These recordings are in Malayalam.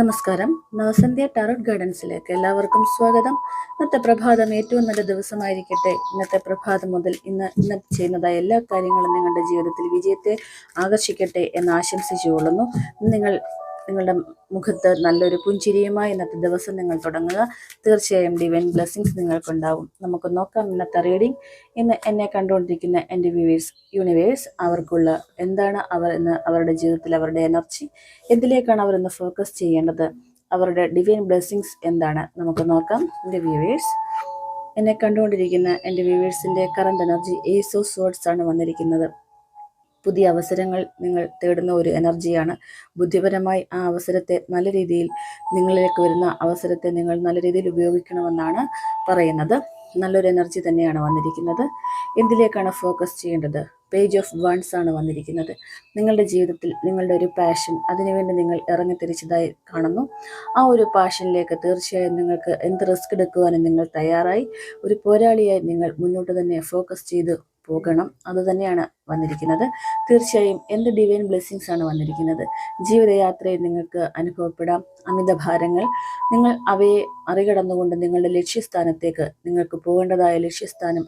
നമസ്കാരം. നവസന്ധ്യ ടാരോട്ട് ഗൈഡൻസിലേക്ക് എല്ലാവർക്കും സ്വാഗതം. ഇന്നത്തെ പ്രഭാതം ഏറ്റവും നല്ല ദിവസമായിരിക്കട്ടെ. ഇന്നത്തെ പ്രഭാതം മുതൽ ഇന്ന് ചെയ്യുന്നതായ എല്ലാ കാര്യങ്ങളും നിങ്ങളുടെ ജീവിതത്തിൽ വിജയത്തെ ആകർഷിക്കട്ടെ എന്ന് ആശംസിച്ചുകൊള്ളുന്നു. നിങ്ങളുടെ മുഖത്ത് നല്ലൊരു പുഞ്ചിരിയുമായി ഇന്നത്തെ ദിവസം നിങ്ങൾ തുടങ്ങുക. തീർച്ചയായും ഡിവൈൻ ബ്ലെസ്സിങ്സ് നിങ്ങൾക്കുണ്ടാവും. നമുക്ക് നോക്കാം ഇന്നത്തെ റീഡിംഗ്. ഇന്ന് എന്നെ കണ്ടുകൊണ്ടിരിക്കുന്ന എൻ്റെ യൂണിവേഴ്സ് അവർക്കുള്ള എന്താണ് ഇന്ന് അവരുടെ ജീവിതത്തിൽ അവരുടെ എനർജി എന്തിലേക്കാണ് അവർ ഇന്ന് ഫോക്കസ് ചെയ്യേണ്ടത്, അവരുടെ ഡിവൈൻ ബ്ലെസ്സിങ്സ് എന്താണ്, നമുക്ക് നോക്കാം. എൻ്റെ വ്യൂവേഴ്സ്, എന്നെ കണ്ടുകൊണ്ടിരിക്കുന്ന എൻ്റെ വ്യൂവേഴ്സിൻ്റെ current energy ace of swords ആണ് വന്നിരിക്കുന്നത്. പുതിയ അവസരങ്ങൾ നിങ്ങൾ തേടുന്ന ഒരു എനർജിയാണ്. ബുദ്ധിപരമായി ആ അവസരത്തെ നല്ല രീതിയിൽ, നിങ്ങളിലേക്ക് വരുന്ന അവസരത്തെ നിങ്ങൾ നല്ല രീതിയിൽ ഉപയോഗിക്കണമെന്നാണ് പറയുന്നത്. നല്ലൊരു എനർജി തന്നെയാണ് വന്നിരിക്കുന്നത്. എന്തിലേക്കാണ് ഫോക്കസ് ചെയ്യേണ്ടത്? പേജ് ഓഫ് വൺസ് ആണ് വന്നിരിക്കുന്നത്. നിങ്ങളുടെ ജീവിതത്തിൽ നിങ്ങളുടെ ഒരു പാഷൻ, അതിനുവേണ്ടി നിങ്ങൾ ഇറങ്ങിത്തിരിച്ചതായി കാണുന്നു. ആ ഒരു പാഷനിലേക്ക് തീർച്ചയായും നിങ്ങൾക്ക് എന്ത് റിസ്ക് എടുക്കുവാനും നിങ്ങൾ തയ്യാറായി. ഒരു പോരാളിയായി നിങ്ങൾ മുന്നോട്ട് തന്നെ ഫോക്കസ് ചെയ്ത് പോകണം. അതുതന്നെയാണ് വന്നിരിക്കുന്നത്. തീർച്ചയായും എന്ത് ഡിവൈൻ ബ്ലെസ്സിങ്സ് ആണ് വന്നിരിക്കുന്നത്. ജീവിതയാത്രയിൽ നിങ്ങൾക്ക് അനുഭവപ്പെടാം അമിത ഭാരങ്ങൾ. നിങ്ങൾ അവയെ മറികടന്നുകൊണ്ട് നിങ്ങളുടെ ലക്ഷ്യസ്ഥാനത്തേക്ക്, നിങ്ങൾക്ക് പോകേണ്ടതായ ലക്ഷ്യസ്ഥാനം,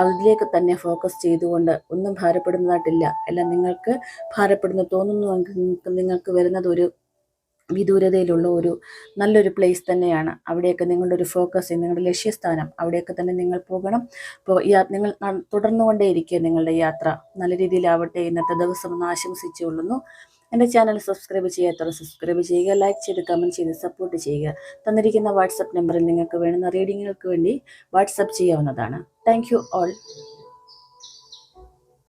അതിലേക്ക് തന്നെ ഫോക്കസ് ചെയ്തുകൊണ്ട് ഒന്നും ഭാരപ്പെടുന്നതായിട്ടില്ല. എല്ലാം നിങ്ങൾക്ക് ഭാരപ്പെടുന്നു തോന്നുന്നുവെങ്കിൽ നിങ്ങൾക്ക് വരുന്നത് ഒരു വിദൂരതയിലുള്ള ഒരു നല്ലൊരു പ്ലേസ് തന്നെയാണ്. അവിടെയൊക്കെ നിങ്ങളുടെ ഒരു ഫോക്കസ്, നിങ്ങളുടെ ലക്ഷ്യസ്ഥാനം, അവിടെയൊക്കെ തന്നെ നിങ്ങൾ പോകണം. അപ്പോൾ നിങ്ങൾ തുടർന്നുകൊണ്ടേയിരിക്കുക. നിങ്ങളുടെ യാത്ര നല്ല രീതിയിലാവട്ടെ ഇന്നത്തെ ദിവസം എന്ന് ആശംസിച്ചുകൊള്ളുന്നു. എൻ്റെ ചാനൽ സബ്സ്ക്രൈബ് ചെയ്യാത്തവർ സബ്സ്ക്രൈബ് ചെയ്യുക, ലൈക്ക് ചെയ്ത് കമൻറ്റ് ചെയ്ത് സപ്പോർട്ട് ചെയ്യുക. തന്നിരിക്കുന്ന വാട്സപ്പ് നമ്പറിൽ നിങ്ങൾക്ക് വേണ്ടുന്ന റീഡിങ്ങുകൾക്ക് വേണ്ടി വാട്സപ്പ് ചെയ്യാവുന്നതാണ്. Thank you all.